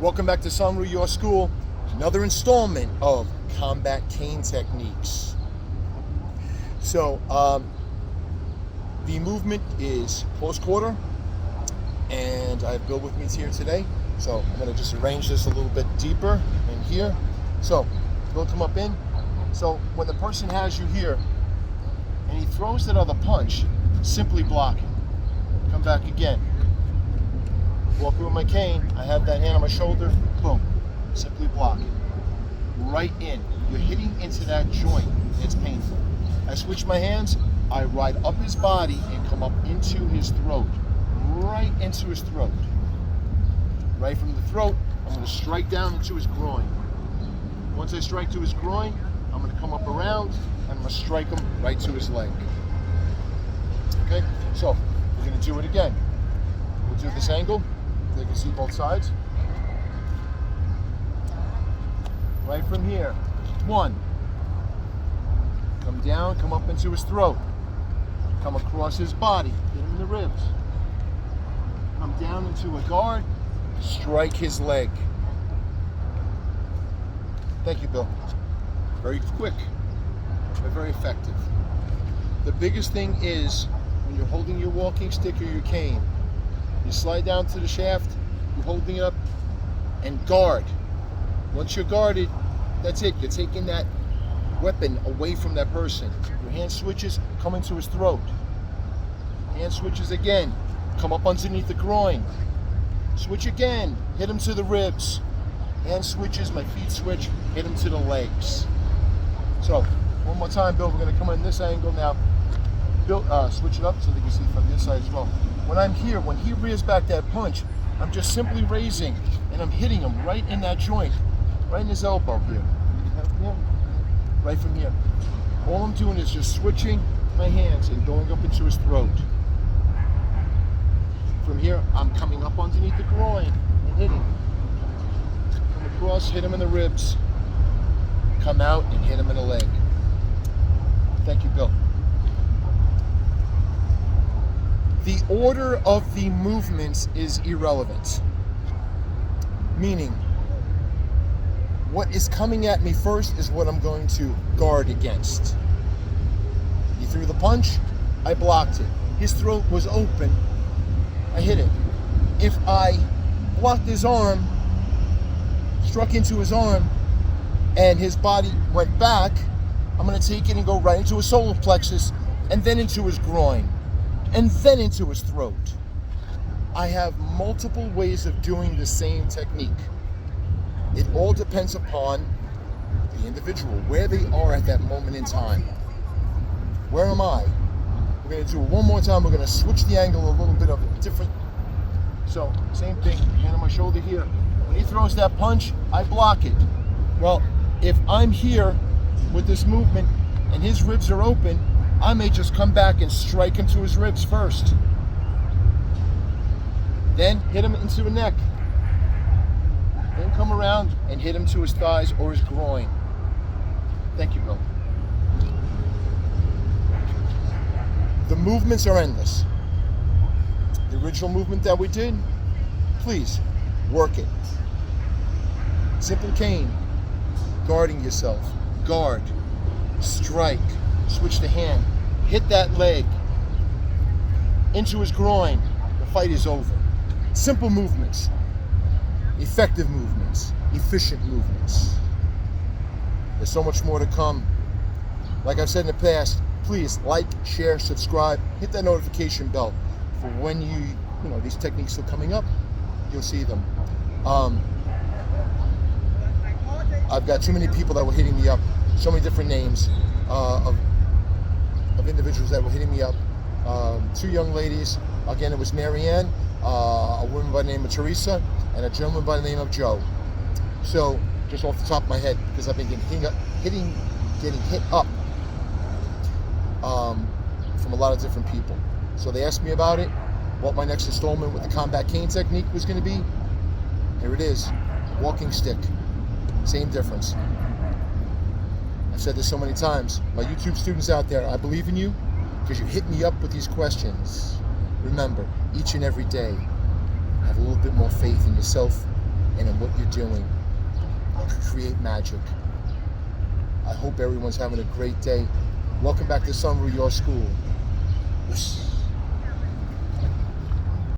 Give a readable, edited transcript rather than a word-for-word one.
Welcome back to San-Ryu, your school. Another installment of combat cane techniques. So, the movement is close quarter, and I have Bill with me here today. So I'm going to just arrange this a little bit deeper in here. So, Bill, come up in. So when the person has you here, and he throws that other punch, simply block it. Come back again. Walk with my cane, I have that hand on my shoulder, boom, simply block it. Right in, you're hitting into that joint, it's painful. I switch my hands, I ride up his body and come up into his throat, right into his throat. Right from the throat, I'm gonna strike down into his groin. Once I strike to his groin, I'm gonna come up around and I'm gonna strike him right to his leg. Okay, so we're gonna do it again. We'll do this angle. You can see both sides. Right from here. One. Come down, come up into his throat. Come across his body, hit him in the ribs. Come down into a guard, strike his leg. Thank you, Bill. Very quick, but very effective. The biggest thing is when you're holding your walking stick or your cane, you slide down to the shaft, you're holding it up, and guard. Once you're guarded, that's it. You're taking that weapon away from that person. Your hand switches, come into his throat. Hand switches again, come up underneath the groin. Switch again, hit him to the ribs. Hand switches, my feet switch, hit him to the legs. So, one more time, Bill, we're gonna come in this angle now. Bill, switch it up so they can see from this side as well. When I'm here, when he rears back that punch, I'm just simply raising and I'm hitting him right in that joint, right in his elbow here. Right from here. All I'm doing is just switching my hands and going up into his throat. From here, I'm coming up underneath the groin and hitting. Come across, hit him in the ribs. Come out and hit him in the leg. Thank you, Bill. The order of the movements is irrelevant. Meaning, what is coming at me first is what I'm going to guard against. He threw the punch, I blocked it. His throat was open, I hit it. If I blocked his arm, struck into his arm, and his body went back, I'm gonna take it and go right into his solar plexus, and then into his groin, and then into his throat. I have multiple ways of doing the same technique. It all depends upon the individual, where they are at that moment in time. Where am I? We're gonna do it one more time. We're gonna switch the angle a little bit of different. So, same thing, hand on my shoulder here. When he throws that punch, I block it. Well, if I'm here with this movement and his ribs are open, I may just come back and strike him to his ribs first. Then hit him into the neck. Then come around and hit him to his thighs or his groin. Thank you, Bill. The movements are endless. The original movement that we did, please work it. Simple cane, guarding yourself, guard, strike, switch the hand, hit that leg into his groin, the fight is over. Simple movements, effective movements, efficient movements. There's so much more to come. Like I've said in the past, please like, share, subscribe, hit that notification bell for when these techniques are coming up, you'll see them. I've got too many people that were hitting me up, so many different names of individuals that were hitting me up. Two young ladies, again, it was Marianne, a woman by the name of Teresa, and a gentleman by the name of Joe. So, just off the top of my head, because I've been getting hit up from a lot of different people. So they asked me about it, what my next installment with the combat cane technique was going to be. Here it is, walking stick, same difference. I've said this so many times. My YouTube students out there, I believe in you because you hit me up with these questions. Remember, each and every day, have a little bit more faith in yourself and in what you're doing, you can create magic. I hope everyone's having a great day. Welcome back to San-Ryu, your school.